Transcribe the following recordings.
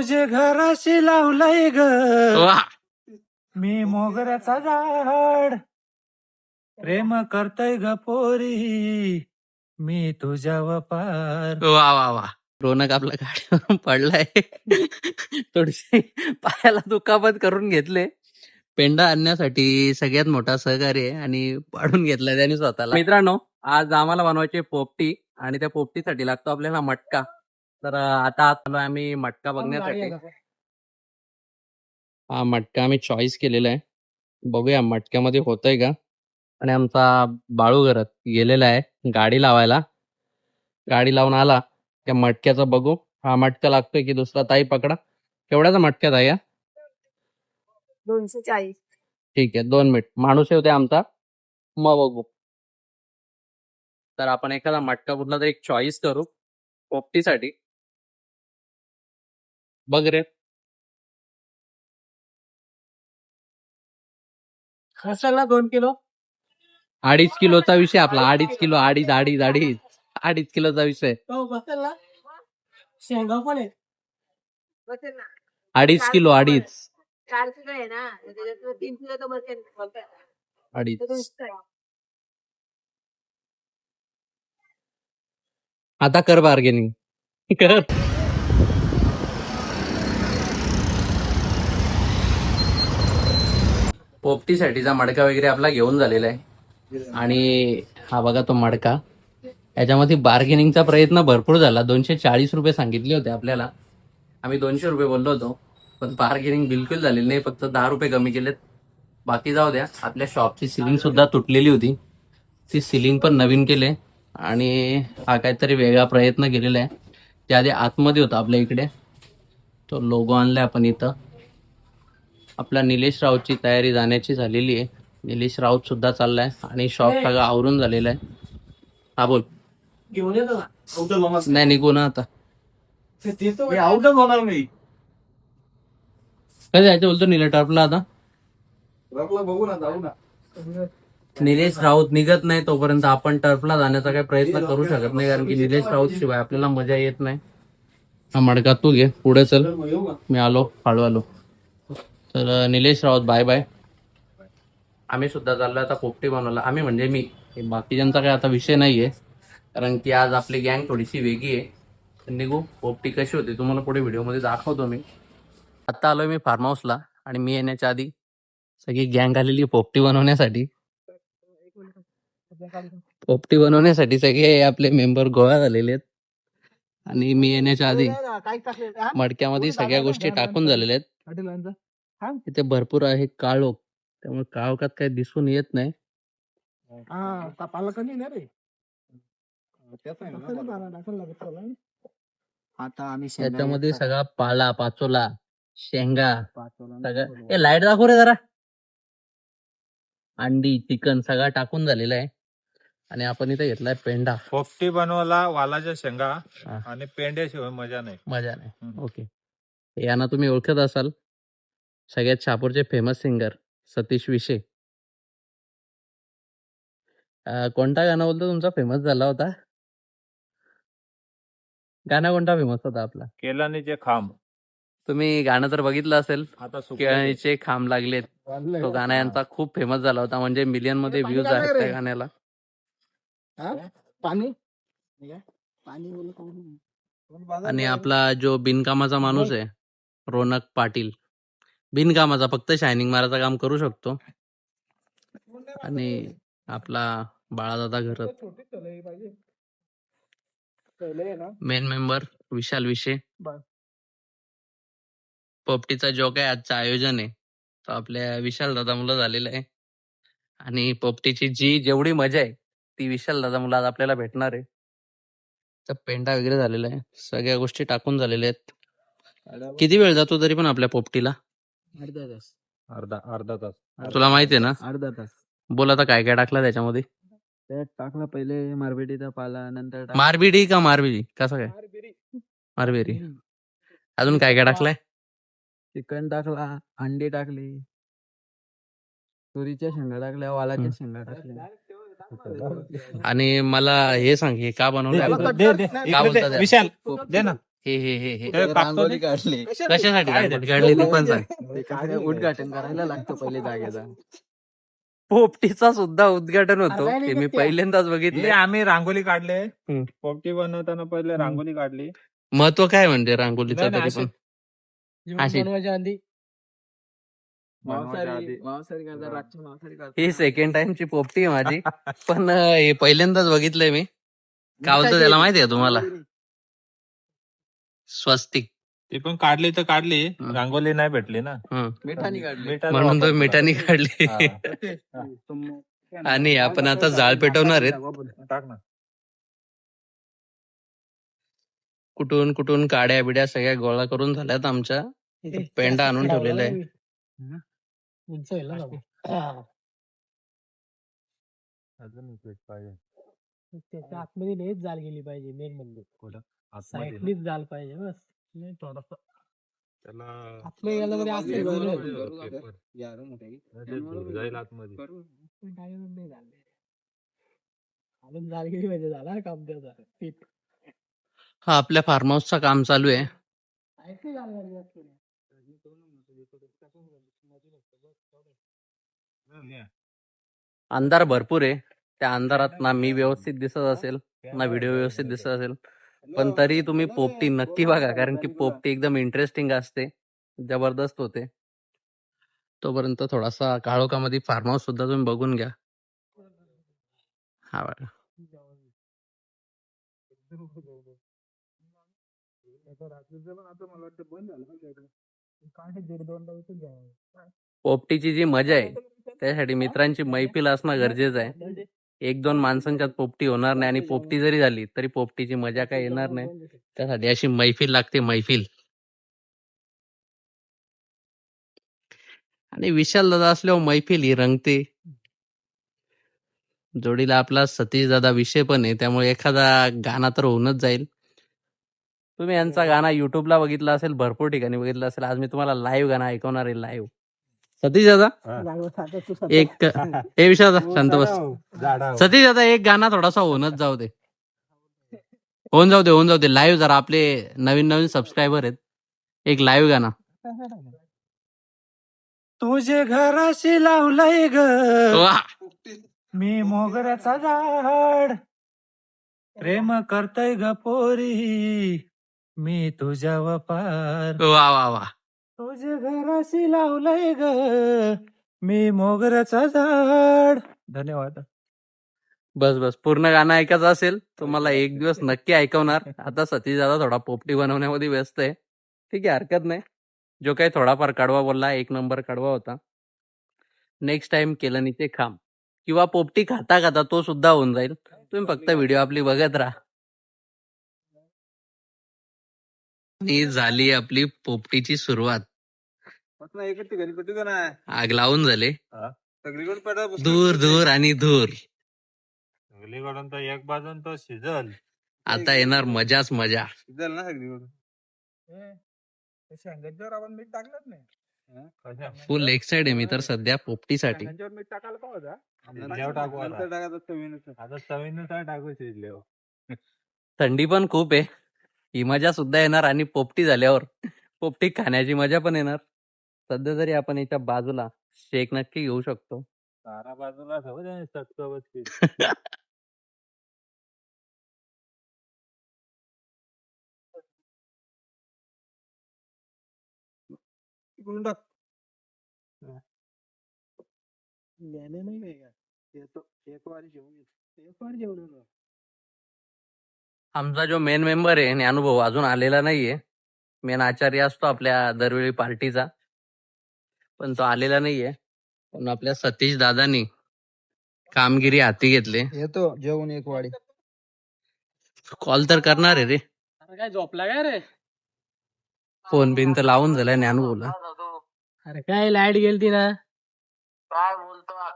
तुझे घराशी लावलंय ग वा मी मोगऱ्याचा झाड, प्रेम करतय ग पोरी मी तुझ्यावर पार. वा वा वा. रोनक आपल्या गाडीवरून पडलाय. थोडीशी पायाला दुखापत करून घेतले. पेंडा आणण्यासाठी सगळ्यात मोठा सहकार्य आहे आणि पाडून घेतलाय त्याने स्वतःला. मित्रांनो, आज आम्हाला बनवायची पोपटी आणि त्या पोपटीसाठी लागतो आपल्याला मटका. तर आता आलो आम्ही मटका बघण्यासाठी. हा मटका आम्ही चॉईस केलेला आहे. बघूया मटक्यामध्ये होतंय का. आणि आमचा बाळू घरात गेलेला आहे गाडी लावायला. गाडी लावून आला त्या मटक्याचा बघू. हा मटका लागतोय की दुसरा. ताई पकडा. केवढ्याचा मटक्यात आहे या? 240. ठीक आहे 2 मिनिट. माणूस येऊ द्या आमचा, मग बघू. तर आपण एखादा मटका कुठला तरी एक चॉईस करू पोपटीसाठी. बघ रे. कशाला 2 किलो? 2.5 किलोचा विषय आपला. 2.5 किलो. अडीच किलोचा विषय. शेंगा पण आहे. 2.5 किलो. 4 किलो आहे ना, त्याच्यात 3 किलो तर बसेल. 2.5. आता कर बार्गेनिंग कर. पोपटीसाठीचा मडका वगैरे आपला घेऊन झालेला आहे. आणि हा बघा तो मडका. याच्यामध्ये बार्गेनिंगचा प्रयत्न भरपूर झाला. 240 रुपये सांगितले होते आपल्याला. आम्ही 200 रुपये बोललो होतो, पण बार्गेनिंग बिलकुल झालेली नाही. फक्त 10 रुपये कमी केलेत. बाकी जाऊ द्या. आपल्या शॉपची सिलिंग सुद्धा तुटलेली होती, ती सिलिंग पण नवीन केले. आणि हा काहीतरी वेगळा प्रयत्न केलेला आहे. त्याआधी आतमध्ये होता आपल्या इकडे. तो लोगो आणलाय आपण इथं. आपला निलेश राऊतची तयारी जाण्याची झालेली आहे. निलेश राऊत सुद्धा चाललाय आणि शॉप सगळं आवरून झालेलं आहे. हा बोल. घेऊन येतो ना. नाही निघू ना आता. आउटच होणार नाही. कधी जायचं बोलतो निलेश टर्फला आता. बघू ना, जाऊ ना. निलेश राऊत निघत नाही तोपर्यंत आपण टर्फला जाण्याचा काही प्रयत्न करू शकत नाही, कारण की निलेश राऊत शिवाय आपल्याला मजा येत नाही. हा मडका तू घे, पुढे चल. मी आलो, हळू आलो. तर निलेश राऊत बाय बाय. आम्ही सुद्धा चाललोय आता पोपटी बनवायला. आम्ही म्हणजे मी. बाकीच्यांचा काही आता विषय नाहीये, कारण की आज आपली गँग थोडीशी वेगळी आहे. निघू. पोपटी कशी होती तुम्हाला पुढे व्हिडिओमध्ये दाखवतो मी. आता आलोय मी फार्म हाऊसला आणि मी येण्याच्या आधी सगळी गँग आलेली पोपटी बनवण्यासाठी. पोपटी बनवण्यासाठी सगळे आपले मेंबर गोळा झालेले आहेत. आणि मी येण्याच्या आधी मडक्यामध्ये सगळ्या गोष्टी टाकून झालेल्या आहेत. इथे भरपूर आहे काळोख, त्यामुळे काळोखात काही दिसून येत नाही. आता आम्ही त्याच्यामध्ये सगळा पाला पाचोला शेंगा सगळं. हे लाईट दाखव रे जरा. अंडी चिकन सगळं टाकून झालेलं आहे. आणि आपण इथे घेतलाय पेंडा. पोपटी बनवायला वालाच्या शेंगा हा. आणि पेंड्याशिवाय मजा नाही. मजा नाही. ओके. यांना तुम्ही ओळखत असाल. सगळ्यात शहापूरचे फेमस सिंगर सतीश विशे. कोणता गाणं बोलतो तुमचा फेमस झाला होता? गाणं कोणता फेमस होता आपला? केलानीचे खांब. तुम्ही गाणं तर बघितलं असेल. आता केळणीचे खांब लागलेत. तो गाणं यांचा खूप फेमस झाला होता. म्हणजे मिलियन मध्ये व्ह्यूज आहेत त्या गाण्याला. पाणी आणि आपला जो बिनकामाचा माणूस आहे रोनक पाटील, बिनकामाचा, फक्त शायनिंग मारायचं काम करू शकतो. आणि आपला बाळादादा घरात मेन मेंबर विशाल विशे. पोपटीचा जो काय आजचं आयोजन आहे तो आपल्या विशाल दादा मुलं झालेलं आहे. आणि पोपटीची जेवढी मजा आहे ती विशाल दादा मुलं आज आपल्याला भेटणार आहे. तर पेंडा वगैरे झालेला आहे, सगळ्या गोष्टी टाकून झालेल्या आहेत. किती वेळ जातो तरी पण आपल्या पोपटीला? अर्धा तास. तुला माहिती आहे ना? अर्धा तास. बोल आता काय काय टाकलं त्याच्यामध्ये? त्यात टाकला पहिले मारबेटीचा पाला, नंतर मारबिडी का मारबिडी कसं काय? मारबेरी. अजून काय काय टाकलंय? चिकन टाकला, अंडी टाकली, तुरीच्या शेंगा टाकल्या, वालाच्या शेंगा टाकल्या. आणि मला हे सांग, हे का बनवलं? विशाल दे ना. हे ते रांगोली कापतो काढली कशासाठी रांगोळी काढली ती पण सांग. ते काय उद्घाटन करायला लागतं पहिले जागेचा. पोपटीचा सुद्धा उद्घाटन होतो अरे ते मी नाही, पहिल्यांदाच हे बघितले. आम्ही रांगोली काढले हम्म. पोपटी बनवताना पहिले रांगोली काढली. महत्व काय म्हणजे रांगोलीचं नाही, तरी पण अशी बनवायच्या आधी मांसाहारी करता रातची मांसाहारी करता. ही सेकंड टाइमची पोपटी आहे माझी. पण हे पहिल्यांदाच बघितलंय मी. काय बोलतो त्याला माहिती आहे तुम्हाला? स्वस्तिक. ती पण काढली तर काढली रांगोली नाही भेटली ना. मिठानी काढली. मिठाचा म्हणून तर वापर मिठानी करतात. काढली. हा. आणि आपण आता जाळ पेटवणार आहेत. टाक ना. कुठून कुठून काड्या बिड्या सगळ्या गोळा करून झाल्यात आमच्या. पेंडा आणून ठेवलेला आहे. अजून एक पीठ पाहिजे. त्याच्या आतमध्ये लयच जाल गेली पाहिजे मेन म्हणजे आतमध्ये ना. साईडनीच जाल पाहिजे बस नाही थोडस त्याला आतमध्ये गेलं तरी असं पेपर बोललं. पाहिजे, पेपर. नाही ते धूर जाईल आतमध्ये. पण टाकायचं नाही झालं अजून जाल गेली पाहिजे झाला काम त्याचा पीठ हा आपल्या फार्म हाऊसचा काम चालू आहे. ऐकली जाल पाहिजे असं. अंधार भरपूर आहे. त्या अंधारात ना मी व्यवस्थित दिसत असेल ना व्हिडिओ व्यवस्थित दिसत असेल. पण तरी तुम्ही पोपटी नक्की बघा कारण की पोपटी एकदम इंटरेस्टिंग असते. जबरदस्त होते. तोपर्यंत थोडासा काळोखामध्ये फार्म हाऊस सुद्धा तुम्ही बघून घ्या. हा बघा. पोपटीची जी मजा आहे त्यासाठी मित्रांची मैफिल असणं गरजेचं आहे. एक दोन माणसांच्यात पोपटी होणार नाही आणि पोपटी जरी झाली तरी पोपटीची मजा काही येणार नाही. त्यासाठी अशी मैफिल लागते मैफिल. आणि विशाल दादा असल्यावर मैफिल ही रंगते. जोडीला आपला सतीश दादा विषय पण आहे त्यामुळे एखादा गाणं तर होऊनच जाईल. तुम्ही यांचा गाणं युट्यूबला बघितला असेल भरपूर ठिकाणी बघितलं असेल. आज मी तुम्हाला लाईव्ह गाणं ऐकवणार आहे लाईव्ह. सतीश दादा एक हे विशाल दादा शांत बस. सतीश दादा एक गाणं थोडासा होऊनच जाऊ दे. होऊन जाऊ दे लाईव्ह जरा आपले नवीन सबस्क्रायबर आहेत. एक लाईव्ह गाणं. तुझे घराशी लावलंय ग वा मी मोगऱ्याचा झाड प्रेम करतय ग पोरी मी तुझ्या पार. वा वा वा. तुझे घराशी लावलंय ग मी मोगऱ्याचा झाड. धन्यवाद. बस पूर्ण गाणं ऐकायचं असेल तुम्हाला एक दिवस नक्की ऐकवणार. आता सतीश दादा थोडा पोपटी बनवण्यामध्ये व्यस्त आहे. ठीक आहे हरकत नाही. जो काही थोडाफार कडवा बोलला एक नंबर कडवा होता. नेक्स्ट टाइम केलनीचे खांब किंवा पोपटी खाता खाता तो सुद्धा होऊन जाईल. तुम्ही फक्त व्हिडिओ आपली बघत राहा. आणि झाली आपली पोपटीची सुरुवात. आग लावून झाले दूर दूर आणि धूर. सगळीकडून तर एक बाजून तो शिजल. आता येणार मजाच मजा. शिजल ना सगळीकडून. आपण मीठ टाकलंच नाही. फुल एक्साइड आहे मी तर सध्या पोपटीसाठी. मीठ टाकायला पाहिजे. आता चवीनुसार टाकू शिजल्यावर. थंडी पण खूप आहे. ही मजा सुद्धा येणार आणि पोपटी झाल्यावर पोपटी खाण्याची मजा पण येणार. सध्या तरी आपण याच्या बाजूला शेक नक्की घेऊ शकतो. सारा बाजूला आमचा जो मेन मेंबर आहे ज्ञानुभव अजून आलेला नाहीये. मेन आचार्य असतो आपल्या दरवेळी पार्टीचा पण तो आलेला नाहीये. पण आपल्या सतीश दादानी कामगिरी हाती घेतले. येतो जेवून एक वाडी. कॉल तर करणार आहे रे. काय झोपला काय रे फोन बिन तर लावून झालाय ज्ञानुभवला. अरे काय लाईट गेलती ना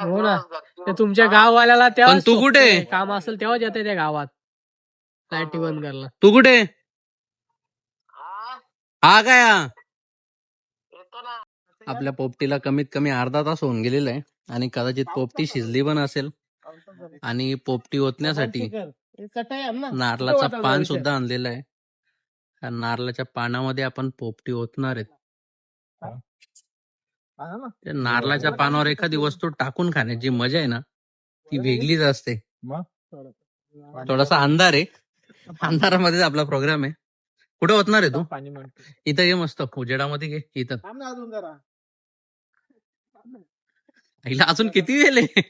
हो ना ते तुमच्या गाववाल्याला तेव्हा पण तू कुठे? काम असेल तेव्हाच येते त्या गावात लाईट बंद करायला. तू कुठे? हा काय आपल्या पोपटीला कमीत कमी अर्धा तास होऊन गेलेला आहे आणि कदाचित पोपटी शिजली पण असेल. आणि पोपटी ओतण्यासाठी नारळाचा पान सुद्धा आणलेला आहे. ह्या नारळाच्या पानामध्ये आपण पोपटी ओतणार आहेत. हा ना. त्या नारळाच्या पानावर एखादी वस्तू टाकून खाण्याची मजा आहे ना, ती वेगळीच असते. थोडासा अंधार आहे, अंधारामध्येच आपला प्रोग्राम आहे. कुठे ओतणार आहे तू? पाणी म्हणतो. इथं ये मस्त उजेडामध्ये घे इथं. थांब ना अजून जरा. हिला अजून किती वेळ आहे?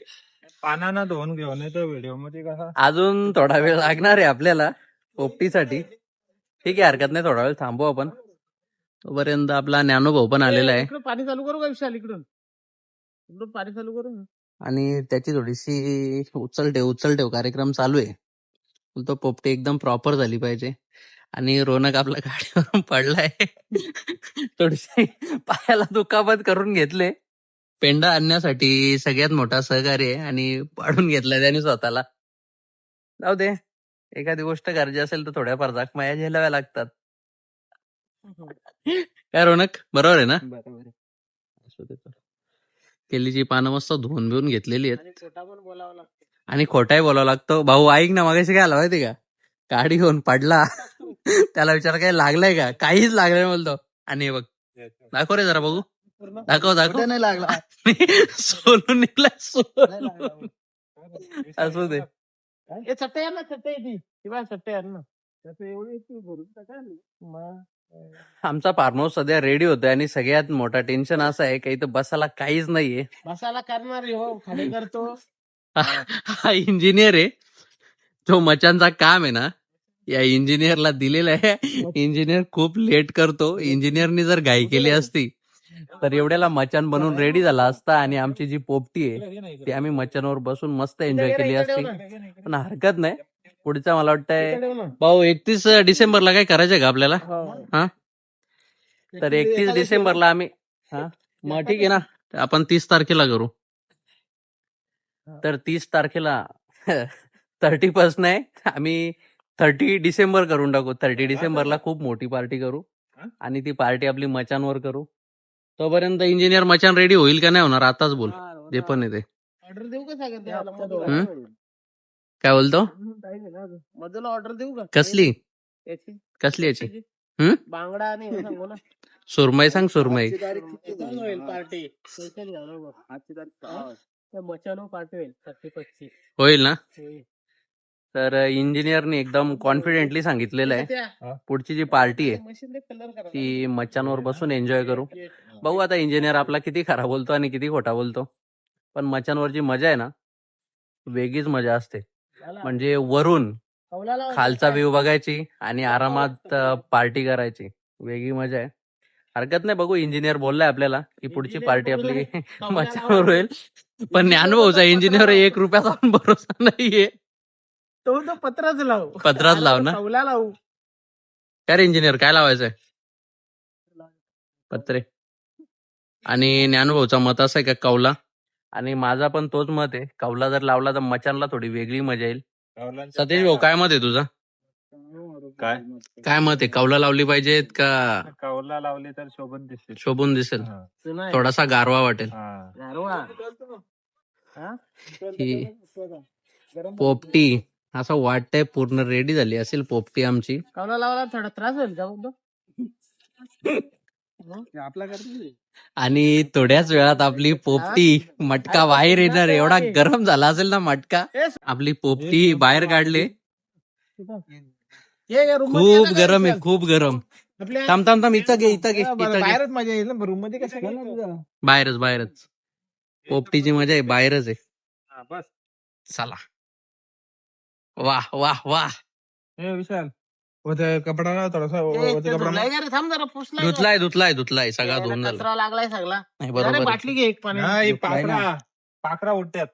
पानानं धुवून घेऊन येतो व्हिडिओ मध्ये कसा. अजून थोडा वेळ लागणार आहे आपल्याला पोपटीसाठी. ठीक आहे, हरकत नाही, थोडा वेळ थांबू आपण. तोपर्यंत आपला ज्ञानोभाऊ पण आलेला आहे इकडून पाणी चालू करू का विशाल? इकडून पाणी चालू करू. आणि त्याची थोडीशी उचल ठेव कार्यक्रम चालू आहे. तो पोपटी एकदम प्रॉपर झाली पाहिजे. आणि रोनक आपला गाडीवरून पडलाय. थोडीशी पायाला दुखापत करून घेतले. पेंडा आणण्यासाठी सगळ्यात मोठा सहकार्य आहे आणि पाडून घेतलाय त्याने स्वतःला. जाऊ दे, एखादी गोष्ट गरजे असेल तर थोड्याफार जखमा झेलाव्या लागतात. काय रोनक, बरोबर आहे ना? असू दे तर. केलीची पानं मस्त धुवून बिवून घेतलेली आहेत. खोटा पण बोलावं लागतं. आणि खोटाही बोलावं लागतं. भाऊ ऐक ना, मागाशी काय आला माहिती का, गाडी घेऊन पडला. त्याला विचार काय लागलाय का? काहीच लागलं नाही बोलतो. आणि हे बघ, दाखव रे जरा बघू. दाखव. नाही लागला. सोलून निघलाय, सोलून. असू दे. हे चट्टे आहे ना, चट्टे ती चट्टे आहे ना. एवढी भरून टाकायला मग. आमचा फार्म हाऊस सध्या रेडी होतोय आणि सगळ्यात मोठा टेन्शन असं आहे की इथं बसायला काहीच नाहीये. बसायला करणार हो, खाली करतो. हा इंजिनियर आहे, जो मचानचा काम आहे ना, या इंजिनियरला दिलेला आहे. इंजिनियर खूप लेट करतो. इंजिनियरनी जर घाई केली असती तर एवढ्याला मचान बनवून रेडी झाला असता आणि आमची जी पोपटी आहे ती आम्ही मचानवर बसून मस्त एन्जॉय केली असती. पण हरकत नाही, पुढचा मला वाटतंय भाऊ 31 डिसेंबरला काय करायचंय का आपल्याला? हा, तर 31 डिसेंबरला आम्ही, हा मग ठीक आहे ना, आपण 30 तारखेला करू. तर 30 तारखेला 31 नाही, आम्ही 30 डिसेंबर करून टाकू. 30 डिसेंबरला खूप मोठी पार्टी करू आणि ती पार्टी आपली मचानवर करू. तोपर्यंत इंजिनियर मचान रेडी होईल का नाही होणार आताच बोल, जे पण आहे ते. ऑर्डर देऊ का सगळ्यांना? काय बोलतो? मधूला ऑर्डर देऊ का? कसली याची? कसली याची? बांगडा आणि हे सांगू ना. सुरमई सांग, सुरमई. पार्टी मचानो पार्टी होईल 30-35 होईल ना? तर इंजिनियरने एकदम कॉन्फिडेंटली सांगितलेलं आहे पुढची जी पार्टी आहे ती मचानवर बसून एन्जॉय करू. बघू आता इंजिनियर आपला किती खरा बोलतो आणि किती खोटा बोलतो. पण मचानवरची मजा आहे ना, वेगळीच मजा असते. म्हणजे वरून खालचा व्ह्यू बघायची आणि आरामात पार्टी करायची, वेगळी मजा आहे. हरकत नाही, बघू. इंजिनियर बोललाय आपल्याला की पुढची पार्टी आपली मचानवर होईल. पण ज्ञानभाऊचा इंजिनियर 1 रुपयाचा पण भरोसा नाहीये. तो पत्राच लावू. पत्रात लाव ना. कौला लावू. काय रे इंजिनियर, काय लावायचंय? पत्रे. आणि ज्ञानभाऊचा मत असं आहे का कौला, आणि माझा पण तोच मत आहे. कौला जर लावला तर मचानला थोडी वेगळी मजा येईल. सतीश भाऊ, काय मत आहे तुझा? काय मत आहे? कौला लावली पाहिजेत का? कौला लावली तर शोभून दिसेल, थोडासा गारवा वाटेल. ही पोपटी असं वाटतंय पूर्ण रेडी झाली असेल पोपटी आमची. कौला लावला थोडा त्रास होईल जाऊ. आपला आणि थोड्याच वेळात आपली पोपटी मटका बाहेर येणार. एवढा गरम झाला असेल ना मटका. आपली पोपटी बाहेर काढले. खूप गरम आहे, खूप गरम. थांब इथं घे. बाहेरच मजा येईल ना, रूम मध्ये कसं? बाहेरच पोपटीची मजा आहे, बाहेरच आहे. बस चला. वाह विशाल कपडा थोडासा धुतलाय सगळा धुवून झाला. कचरा लागलाय सगळा. नाही बरोबर. बाटली घे एक पाणी. पाखरा उठत्यात.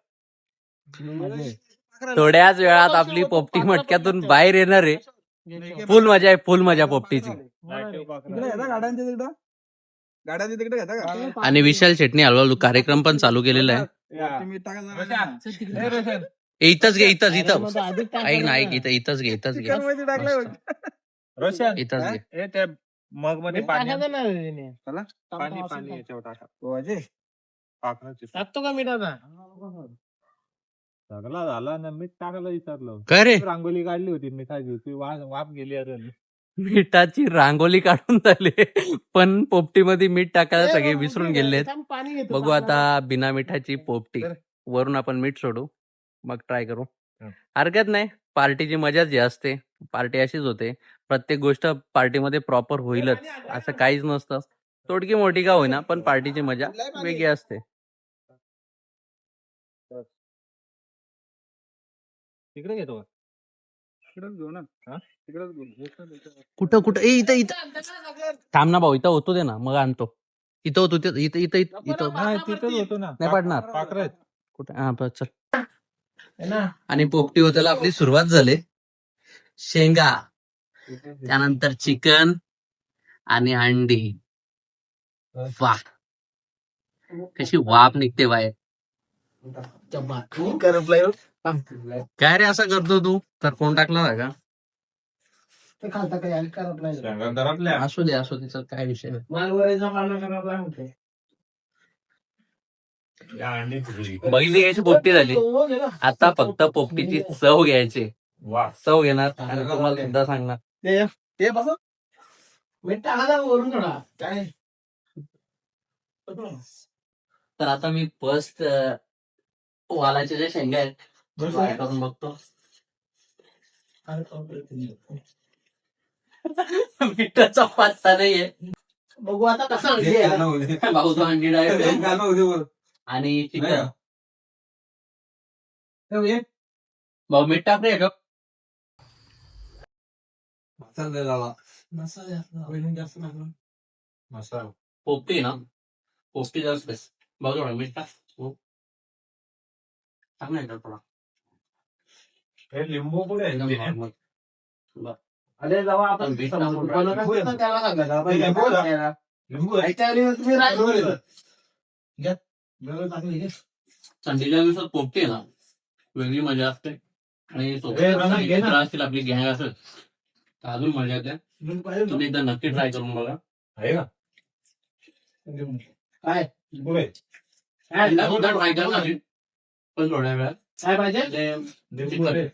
थोड्याच वेळात आपली पोपटी मटक्यातून बाहेर येणार आहे. फुल मजा आहे, फुल मजा पोपटीची. गाड्यांच्या तिकडे घेता का? आणि विशाल शेट्टी हळूहळू कार्यक्रम पण चालू केलेला आहे. इथंच घे. ऐक ना, इथंच घे. इथंच घे. त्या मग मध्ये पाणी टाकतो का मिठाचा? सगळा झाला ना, मीठ टाकायला विचारलं. काय रे? रांगोली काढली होती मिठाची, ती वाफ गेली अरे. मिठाची रांगोली काढून झाले, पण पोपटीमध्ये मीठ टाकायला सगळे विसरून गेलेत. पाणी घेतो बघू आता बिना मिठाची पोपटी. वरून आपण मीठ सोडू, मग ट्राय करू. हरकत नाही, पार्टीची मजाच जी असते. पार्टी अशीच होते. प्रत्येक गोष्ट पार्टीमध्ये प्रॉपर होईलच असं काहीच नसतं. तोडकी मोठी का होईना, पण पार्टीची मजा वेगळी असते. तिकडे घेतो कुठं कुठं इथं इथं थांब ना भाऊ, इथं होतो दे ना, मग आणतो. इथं होतो इथं इथं इथं इथं तिथंच होतो ना. नाही पडणार. पाखरं कुठं हा बस, चल. आणि पोपटी होताला आपली सुरुवात झाली. शेंगा, त्यानंतर चिकन आणि अंडी. वाह, कशी वाफ निघते बाहेर. काय रे असं करतो तू? तर कोण टाकला का? शेंगादारातल्या असू दे असू दे, चल, काय विषय नाही. या अंडी तुझी. बघितली घ्यायची पोपटी झाली. आता फक्त पोपटीची चव घ्यायची. वा, चव घेणार आणि तुम्हाला सुद्धा सांगणार. वरून थोडा काय तर आता मी फर्स्ट वालाचे जे शेंगा आहेत try करून बघतो. मिठाचा पत्ता नाहीये. बघू आता कसं भाऊ तो अंडी डायरेक्ट आणि चिकन. भाऊ मीठ टाक रे का? मसाला पोपटी ना, पोपटी जास्त बेस्ट. भाऊ थोडा मीठ टाक. हो. टाक नाही का थोडा. हे लिंबू कुठे एकदम आहे? normal. बरं. अरे जेव्हा आपण बीट टाकून try बनवणार करू. ना त्याला सांगायचं आपण लिंबू लिंबू का? टाकायला. लिंबू आहे. याच्या आधी तुम्ही राहिलं. घ्या. बरोबर टाकली घे. थंडीच्या दिवसात पोपटी आहे ना, वेगळी मजा असते. आणि सोबत रमेश, घे ना. मित्र असतील, आपली गँग असेल तर अजून मजा येते. लिंबू पाहिजे ना? तुम्ही एकदा नक्की ट्राय करून बघा. आहे का? काय लिंबू आहे. सुद्धा ट्राय करा ना, पण थोड्या वेळात. काय पाहिजे ते लिंबू आहे.